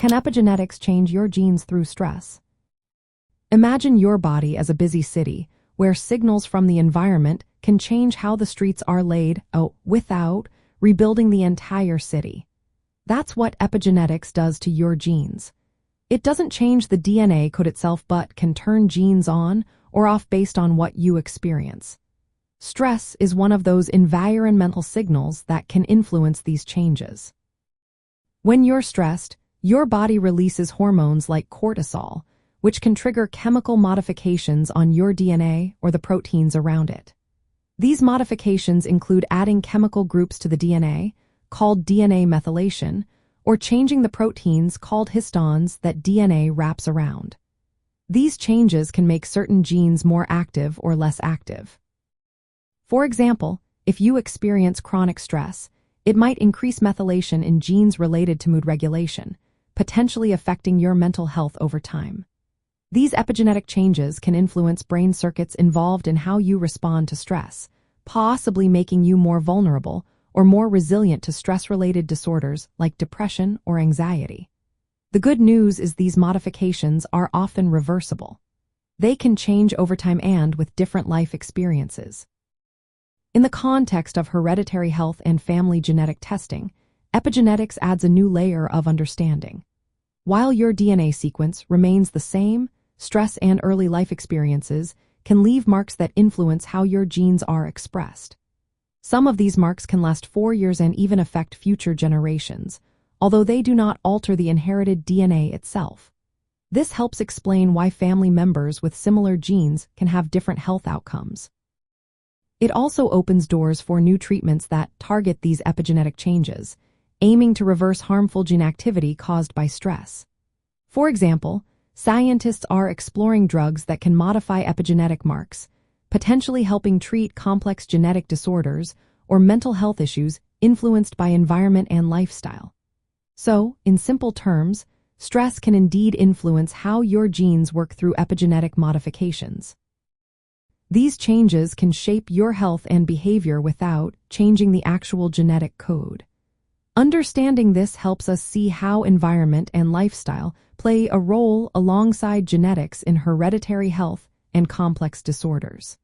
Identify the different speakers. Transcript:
Speaker 1: Can epigenetics change your genes through stress? Imagine your body as a busy city, where signals from the environment can change how the streets are laid out without rebuilding the entire city. That's what epigenetics does to your genes. It doesn't change the DNA code itself but can turn genes on or off based on what you experience. Stress is one of those environmental signals that can influence these changes. When you're stressed, your body releases hormones like cortisol, which can trigger chemical modifications on your DNA or the proteins around it. These modifications include adding chemical groups to the DNA, called DNA methylation, or changing the proteins called histones that DNA wraps around. These changes can make certain genes more active or less active. For example, if you experience chronic stress, it might increase methylation in genes related to mood regulation, potentially affecting your mental health over time. These epigenetic changes can influence brain circuits involved in how you respond to stress, possibly making you more vulnerable or more resilient to stress-related disorders like depression or anxiety. The good news is these modifications are often reversible. They can change over time and with different life experiences. In the context of hereditary health and family genetic testing, epigenetics adds a new layer of understanding. While your DNA sequence remains the same, stress and early life experiences can leave marks that influence how your genes are expressed. Some of these marks can last 4 years and even affect future generations, although they do not alter the inherited DNA itself. This helps explain why family members with similar genes can have different health outcomes. It also opens doors for new treatments that target these epigenetic changes, aiming to reverse harmful gene activity caused by stress. For example, scientists are exploring drugs that can modify epigenetic marks, potentially helping treat complex genetic disorders or mental health issues influenced by environment and lifestyle. So, in simple terms, stress can indeed influence how your genes work through epigenetic modifications. These changes can shape your health and behavior without changing the actual genetic code. Understanding this helps us see how environment and lifestyle play a role alongside genetics in hereditary health and complex disorders.